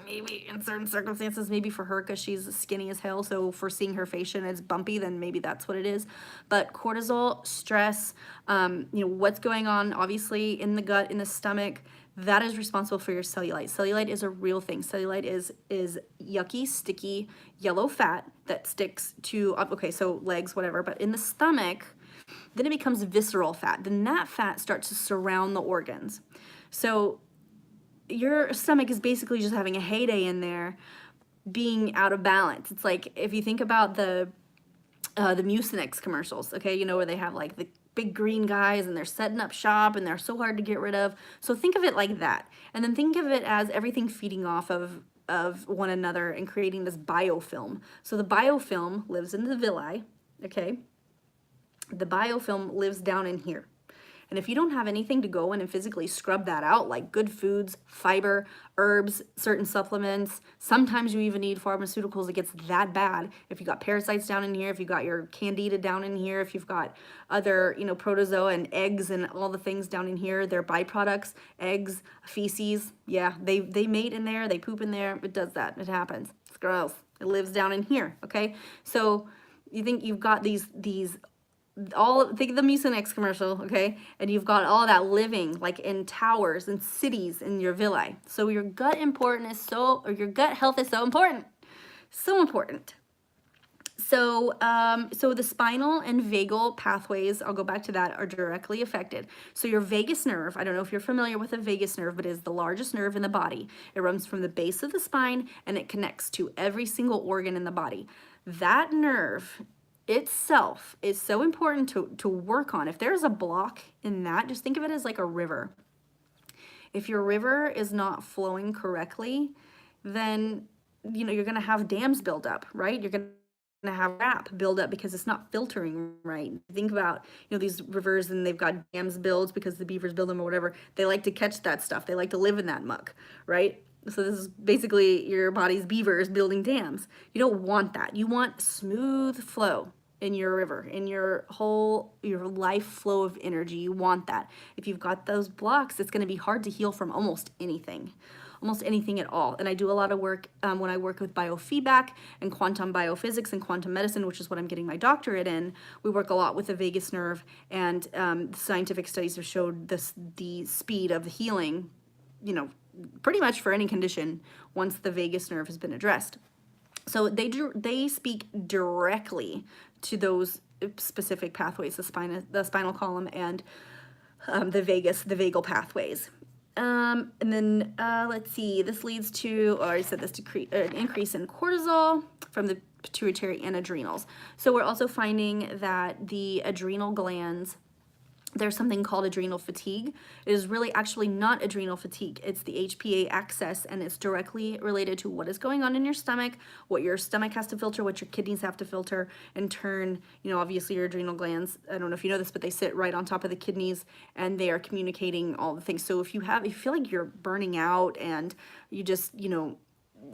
maybe in certain circumstances, maybe for her because she's skinny as hell, so for seeing her fascia and it's bumpy, then maybe that's what it is. But cortisol, stress, you know, what's going on obviously in the gut, in the stomach, that is responsible for your cellulite. Cellulite is a real thing. Cellulite is yucky, sticky, yellow fat that sticks to, okay, so legs, whatever, but in the stomach, then it becomes visceral fat. Then that fat starts to surround the organs. So your stomach is basically just having a heyday in there, being out of balance. It's like if you think about the Mucinex commercials, okay, you know, where they have like the big green guys and they're setting up shop and they're so hard to get rid of. So think of it like that, and then think of it as everything feeding off of one another and creating this biofilm. So the biofilm lives in the villi, okay? The biofilm lives down in here. And if you don't have anything to go in and physically scrub that out, like good foods, fiber, herbs, certain supplements, sometimes you even need pharmaceuticals. It gets that bad. If you got parasites down in here, if you got your candida down in here, if you've got other, you know, protozoa and eggs and all the things down in here, their byproducts, eggs, feces, yeah, they mate in there, they poop in there. It does that. It happens. It's gross. It lives down in here, okay? So you think you've got these think of the Mucinex commercial, okay? And you've got all that living like in towers and cities in your villi. So your gut your gut health is so important. So important. So, so the spinal and vagal pathways, I'll go back to that, are directly affected. So your vagus nerve, I don't know if you're familiar with the vagus nerve, but it is the largest nerve in the body. It runs from the base of the spine and it connects to every single organ in the body. That nerve itself is so important to work on. If there's a block in that, just think of it as like a river. If your river is not flowing correctly, then, you know, you're going to have dams build up, right? You're going to have RAP build up because it's not filtering right. Think about, you know, these rivers and they've got dams built because the beavers build them or whatever. They like to catch that stuff. They like to live in that muck, right? So this is basically your body's beavers building dams. You don't want that. You want smooth flow in your river, in your life flow of energy. You want that. If you've got those blocks, it's going to be hard to heal from almost anything at all. And I do a lot of work when I work with biofeedback and quantum biophysics and quantum medicine, which is what I'm getting my doctorate in. We work a lot with the vagus nerve, and scientific studies have showed the speed of the healing, you know, pretty much for any condition once the vagus nerve has been addressed. So they speak directly to those specific pathways, the spinal column and the vagal pathways. And then let's see, this leads to, I said this, an increase in cortisol from the pituitary and adrenals. So we're also finding that the adrenal glands, there's something called adrenal fatigue. It is really actually not adrenal fatigue. It's the HPA axis, and it's directly related to what is going on in your stomach, what your stomach has to filter, what your kidneys have to filter. In turn, you know, obviously your adrenal glands, I don't know if you know this, but they sit right on top of the kidneys and they are communicating all the things. So if you feel like you're burning out and you just, you know,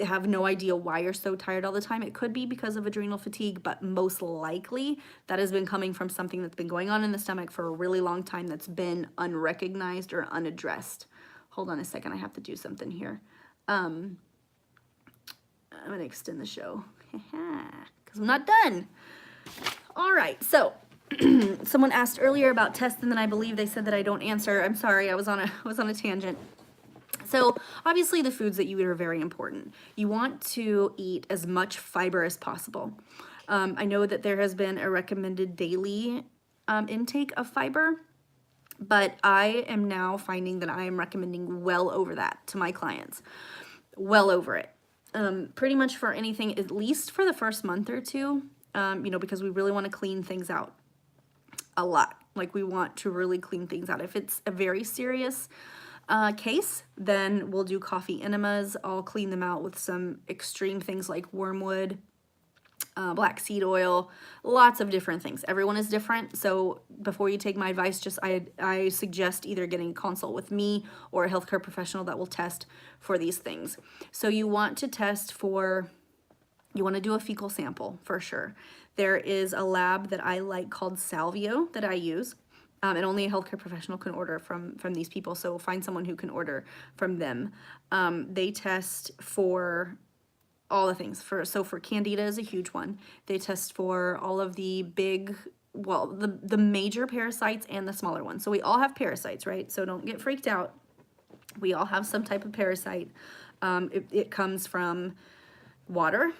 have no idea why you're so tired all the time, it could be because of adrenal fatigue, but most likely that has been coming from something that's been going on in the stomach for a really long time that's been unrecognized or unaddressed. Hold on a second, I have to do something here. I'm gonna extend the show because I'm not done. All right, so someone asked earlier about tests, and then I believe they said that I don't answer. I'm sorry, I was on a tangent. So obviously the foods that you eat are very important. You want to eat as much fiber as possible. I know that there has been a recommended daily intake of fiber, but I am now finding that I am recommending well over that to my clients, well over it. pretty much for anything, at least for the first month or two, you know, because we really want to clean things out a lot. Like we want to really clean things out. If it's a very serious case, then we'll do coffee enemas. I'll clean them out with some extreme things like wormwood, black seed oil, lots of different things. Everyone is different. So before you take my advice, just I suggest either getting a consult with me or a healthcare professional that will test for these things. So you want to test for, you want to do a fecal sample for sure. There is a lab that I like called Salvio that I use. And only a healthcare professional can order from these people. So find someone who can order from them. They test for all the things. So for Candida is a huge one. They test for all of the big, well, the major parasites and the smaller ones. So we all have parasites, right? So don't get freaked out. We all have some type of parasite. It comes from water.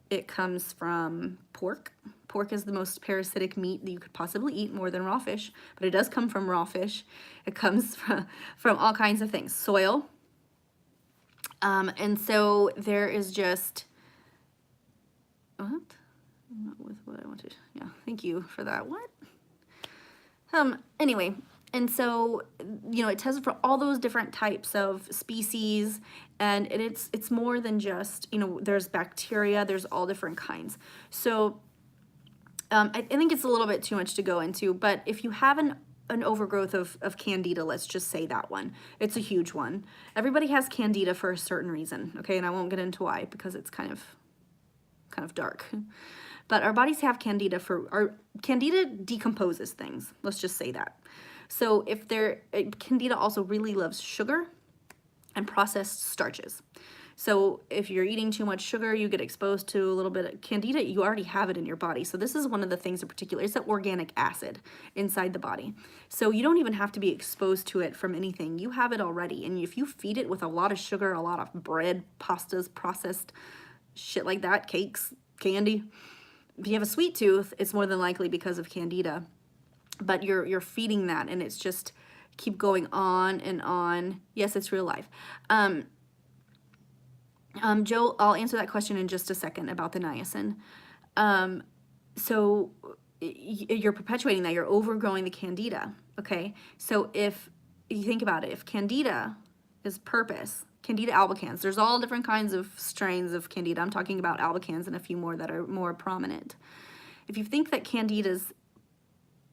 It comes from pork. Pork is the most parasitic meat that you could possibly eat, more than raw fish, but it does come from raw fish. It comes from all kinds of things. Soil. And so there is just, what? Not with what I wanted. Yeah, thank you for that. What? Anyway, and so, you know, it tests for all those different types of species, and it's more than just, you know, there's bacteria, there's all different kinds. So I think it's a little bit too much to go into, but if you have an overgrowth of Candida, let's just say that one. It's a huge one. Everybody has Candida for a certain reason, okay? And I won't get into why, because it's kind of dark. But our bodies have Candida Candida decomposes things. Let's just say that. So if Candida also really loves sugar and processed starches. So if you're eating too much sugar, you get exposed to a little bit of Candida, you already have it in your body. So this is one of the things in particular, it's that organic acid inside the body. So you don't even have to be exposed to it from anything. You have it already. And if you feed it with a lot of sugar, a lot of bread, pastas, processed shit like that, cakes, candy, if you have a sweet tooth, it's more than likely because of Candida. But you're feeding that, and it's just keep going on and on. Yes, it's real life. Joe, I'll answer that question in just a second about the niacin. So you're perpetuating that, you're overgrowing the Candida, okay? So if you think about it, if Candida is purpose, Candida albicans, there's all different kinds of strains of Candida. I'm talking about albicans and a few more that are more prominent. If you think that Candida's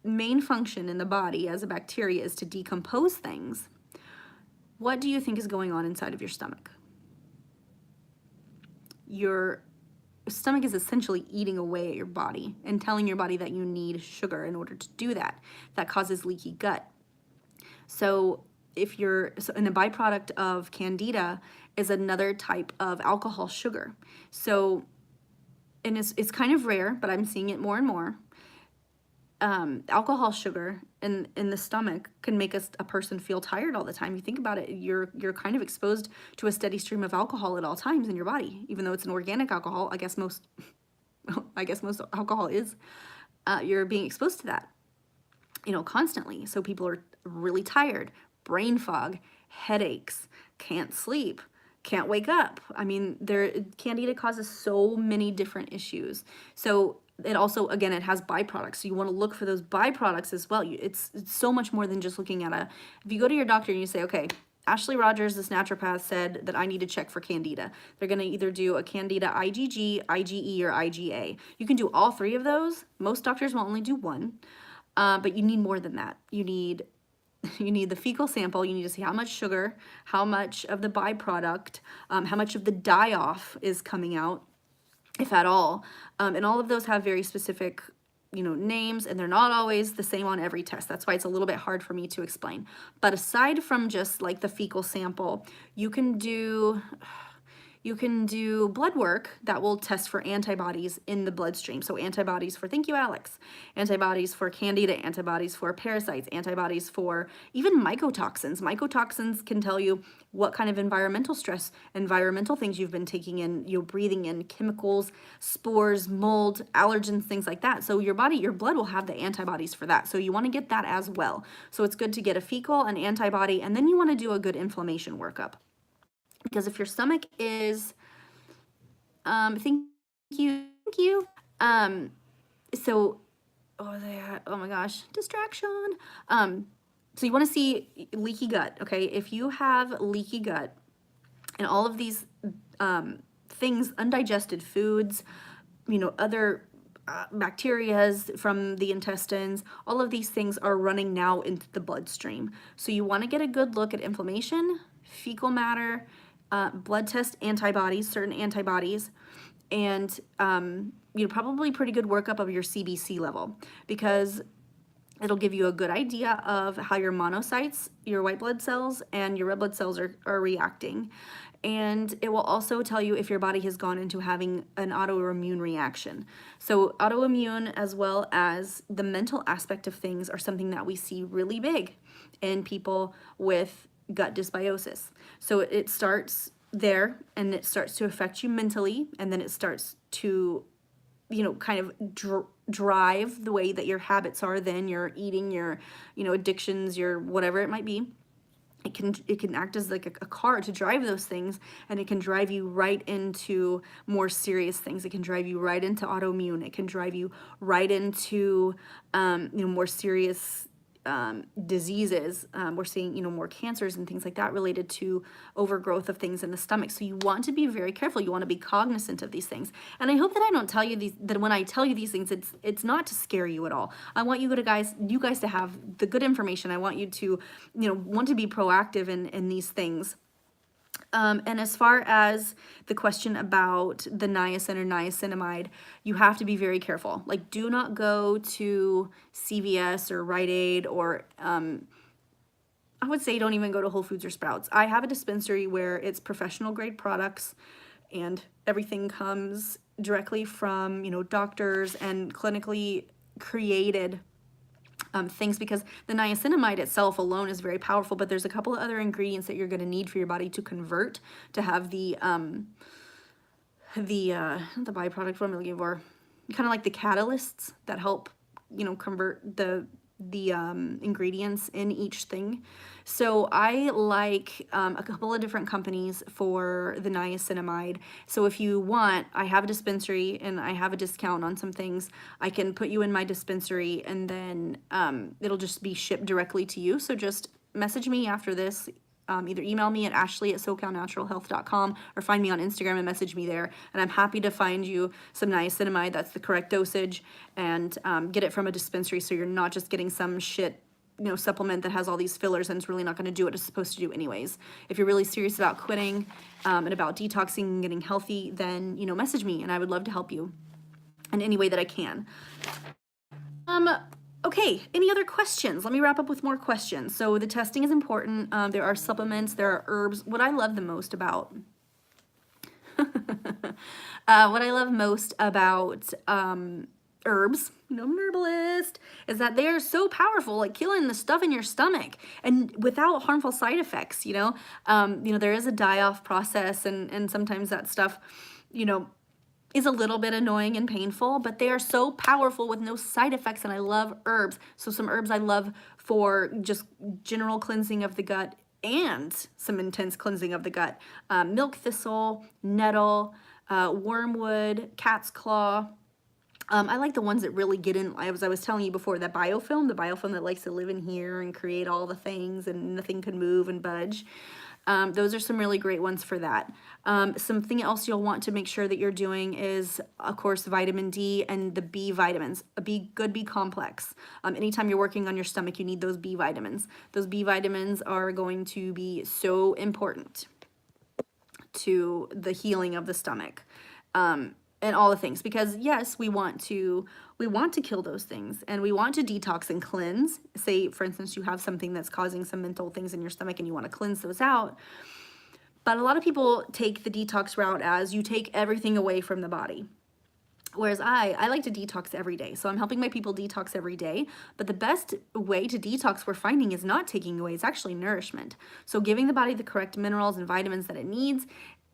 main function in the body as a bacteria is to decompose things, what do you think is going on inside of your stomach? Your stomach is essentially eating away at your body and telling your body that you need sugar in order to do that. That causes leaky gut. So and a byproduct of Candida is another type of alcohol sugar. So, and it's kind of rare, but I'm seeing it more and more. Alcohol sugar in the stomach can make a person feel tired all the time. You think about it, you're kind of exposed to a steady stream of alcohol at all times in your body, even though it's an organic alcohol. I guess most alcohol is. You're being exposed to that, you know, constantly. So people are really tired, brain fog, headaches, can't sleep, can't wake up. I mean, Candida causes so many different issues. So it also, again, it has byproducts. So you want to look for those byproducts as well. It's so much more than just looking at if you go to your doctor and you say, okay, Ashley Rogers, this naturopath, said that I need to check for Candida. They're going to either do a Candida IgG, IgE, or IgA. You can do all three of those. Most doctors will only do one, but you need more than that. You need the fecal sample. You need to see how much sugar, how much of the byproduct, how much of the die-off is coming out, if at all. And all of those have very specific, you know, names, and they're not always the same on every test. That's why it's a little bit hard for me to explain. But aside from just like the fecal sample, you can do blood work that will test for antibodies in the bloodstream. So antibodies for, thank you, Alex, antibodies for Candida, antibodies for parasites, antibodies for even mycotoxins. Mycotoxins can tell you what kind of environmental stress, environmental things you've been taking in, you're breathing in chemicals, spores, mold, allergens, things like that. So your blood will have the antibodies for that. So you want to get that as well. So it's good to get a fecal, an antibody, and then you want to do a good inflammation workup. Because if your stomach is Thank you. Thank you. So, oh my gosh, distraction. So you want to see leaky gut, okay? If you have leaky gut and all of these things, undigested foods, other bacterias from the intestines, all of these things are running now into the bloodstream. So you want to get a good look at inflammation, fecal matter, blood test antibodies, certain antibodies, and probably pretty good workup of your CBC level, because it'll give you a good idea of how your monocytes, your white blood cells, and your red blood cells are reacting. And it will also tell you if your body has gone into having an autoimmune reaction. So autoimmune, as well as the mental aspect of things, are something that we see really big in people with gut dysbiosis. So it starts there, and it starts to affect you mentally, and then it starts to kind of drive the way that your habits are, then your eating, your addictions, your whatever it might be. It can act as like a car to drive those things, and it can drive you right into more serious things. It can drive you right into autoimmune. It can drive you right into more serious diseases. We're seeing more cancers and things like that related to overgrowth of things in the stomach. So you want to be very careful. You want to be cognizant of these things. And I hope that I don't tell you that when I tell you these things, it's not to scare you at all. I want you guys to have the good information. I want you to want to be proactive in these things. And as far as the question about the niacin or niacinamide, you have to be very careful. Like, do not go to CVS or Rite Aid, or I would say don't even go to Whole Foods or Sprouts. I have a dispensary where it's professional grade products, and everything comes directly from doctors and clinically created things, because the niacinamide itself alone is very powerful, but there's a couple of other ingredients that you're going to need for your body to convert to have the byproduct, what I'm looking for, kind of like the catalysts that help convert the ingredients in each thing. So I like a couple of different companies for the niacinamide. So if you want, I have a dispensary and I have a discount on some things. I can put you in my dispensary, and then it'll just be shipped directly to you. So just message me after this. Either email me at ashley@socalnaturalhealth.com, or find me on Instagram and message me there, and I'm happy to find you some niacinamide that's the correct dosage, and get it from a dispensary, so you're not just getting some shit supplement that has all these fillers and it's really not going to do what it's supposed to do anyways. If you're really serious about quitting and about detoxing and getting healthy, then message me, and I would love to help you in any way that I can. Okay, any other questions? Let me wrap up with more questions. So the testing is important. There are supplements, there are herbs. What I love the most about herbs, I'm an herbalist, is that they are so powerful, like killing the stuff in your stomach, and without harmful side effects. There is a die-off process, and sometimes that stuff, is a little bit annoying and painful, but they are so powerful with no side effects, and I love herbs. So some herbs I love for just general cleansing of the gut and some intense cleansing of the gut. Milk thistle, nettle, wormwood, cat's claw. I like the ones that really get in, as I was telling you before, the biofilm that likes to live in here and create all the things, and nothing can move and budge. Those are some really great ones for that. Something else you'll want to make sure that you're doing is, of course, vitamin D and the B vitamins, a good B complex. Anytime you're working on your stomach, you need those B vitamins. Those B vitamins are going to be so important to the healing of the stomach. And all the things, because yes, we want to kill those things, and we want to detox and cleanse. Say, for instance, you have something that's causing some mental things in your stomach and you want to cleanse those out. But a lot of people take the detox route as you take everything away from the body. Whereas I like to detox every day. So I'm helping my people detox every day. But the best way to detox we're finding is not taking away, it's actually nourishment. So giving the body the correct minerals and vitamins that it needs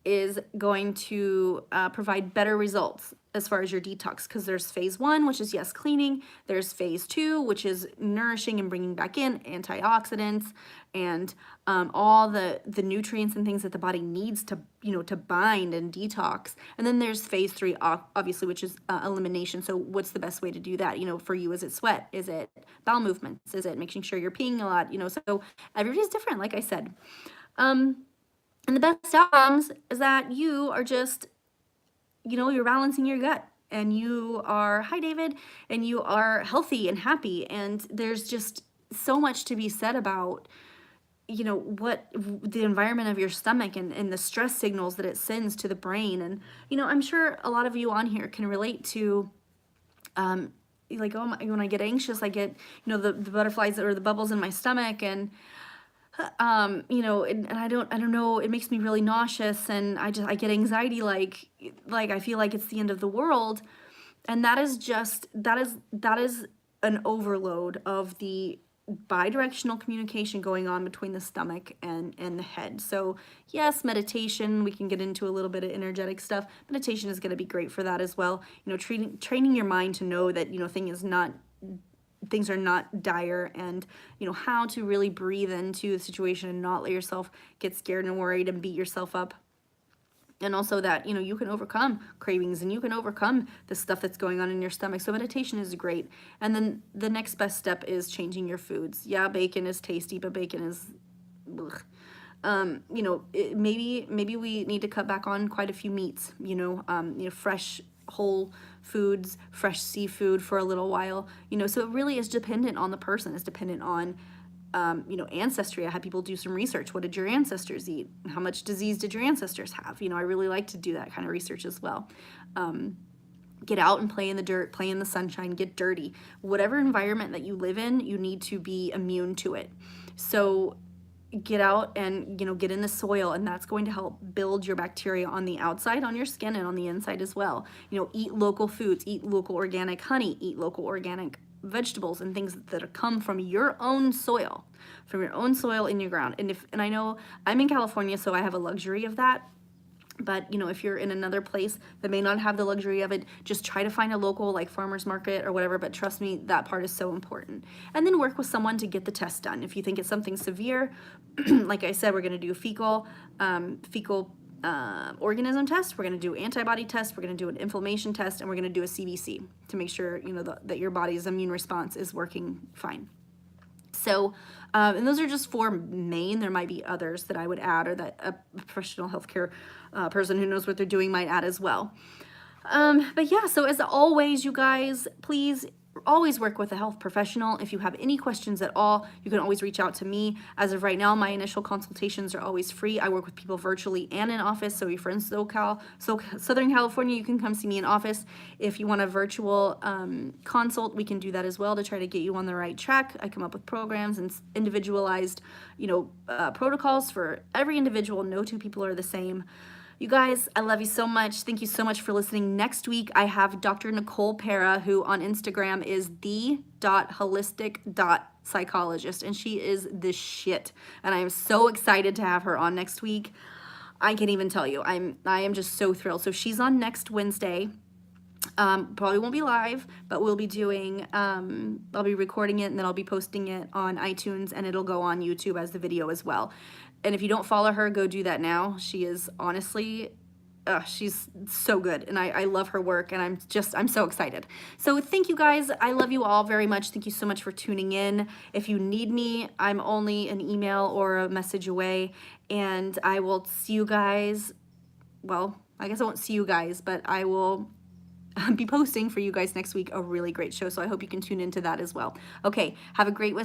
is going to provide better results. as far as your detox, because there's phase 1, which is, yes, cleaning. There's phase 2, which is nourishing and bringing back in antioxidants and all the nutrients and things that the body needs to, to bind and detox. And then there's phase 3, obviously, which is elimination. So what's the best way to do that? For you, is it sweat? Is it bowel movements? Is it making sure you're peeing a lot? So everybody's different, like I said. And the best outcomes is that you are just, you're balancing your gut, and you are, hi David, and you are healthy and happy. And there's just so much to be said about, what the environment of your stomach and the stress signals that it sends to the brain. And, I'm sure a lot of you on here can relate to, like, oh my, when I get anxious, I get, the butterflies or the bubbles in my stomach, and and I don't know, it makes me really nauseous, and I get anxiety, like I feel like it's the end of the world. And that is an overload of the bidirectional communication going on between the stomach and the head. So yes, meditation, we can get into a little bit of energetic stuff. Meditation is going to be great for that as well. Training your mind to know that, things are not dire, and how to really breathe into the situation and not let yourself get scared and worried and beat yourself up. And also that you can overcome cravings, and you can overcome the stuff that's going on in your stomach. So meditation is great. And then the next best step is changing your foods. Yeah, bacon is tasty, but bacon is ugh. Maybe we need to cut back on quite a few meats, fresh whole foods, fresh seafood for a little while, so it really is dependent on the person. It's dependent on, ancestry. I had people do some research. What did your ancestors eat? How much disease did your ancestors have? I really like to do that kind of research as well. Get out and play in the dirt, play in the sunshine, get dirty. Whatever environment that you live in, you need to be immune to it. So get out and, get in the soil, and that's going to help build your bacteria on the outside, on your skin, and on the inside as well. Eat local foods, eat local organic honey, eat local organic vegetables and things that come from your own soil, in your ground. And I know I'm in California, so I have a luxury of that. But, if you're in another place that may not have the luxury of it, just try to find a local, like, farmer's market or whatever. But trust me, that part is so important. And then work with someone to get the test done. If you think it's something severe, like I said, we're going to do fecal organism test. We're going to do antibody test. We're going to do an inflammation test. And we're going to do a CBC to make sure, that your body's immune response is working fine. So, and those are just 4 main. There might be others that I would add, or that a professional healthcare person who knows what they're doing might add as well. But yeah, so as always, you guys, please always work with a health professional. If you have any questions at all, you can always reach out to me. As of right now, my initial consultations are always free. I work with people virtually and in office. So if you're in Southern California, you can come see me in office. If you want a virtual consult, we can do that as well to try to get you on the right track. I come up with programs and individualized, protocols for every individual. No 2 people are the same. You guys, I love you so much. Thank you so much for listening. Next week, I have Dr. Nicole Para, who on Instagram is the.holistic.psychologist, and she is the shit. And I am so excited to have her on next week. I can't even tell you. I am just so thrilled. So she's on next Wednesday. Probably won't be live, but we'll be doing, I'll be recording it, and then I'll be posting it on iTunes, and it'll go on YouTube as the video as well. And if you don't follow her, go do that now. She is honestly, she's so good, and I love her work, and I'm so excited. So thank you guys. I love you all very much. Thank you so much for tuning in. If you need me, I'm only an email or a message away, and I will see you guys. Well, I guess I won't see you guys, but I will be posting for you guys next week a really great show. So I hope you can tune into that as well. Okay, have a great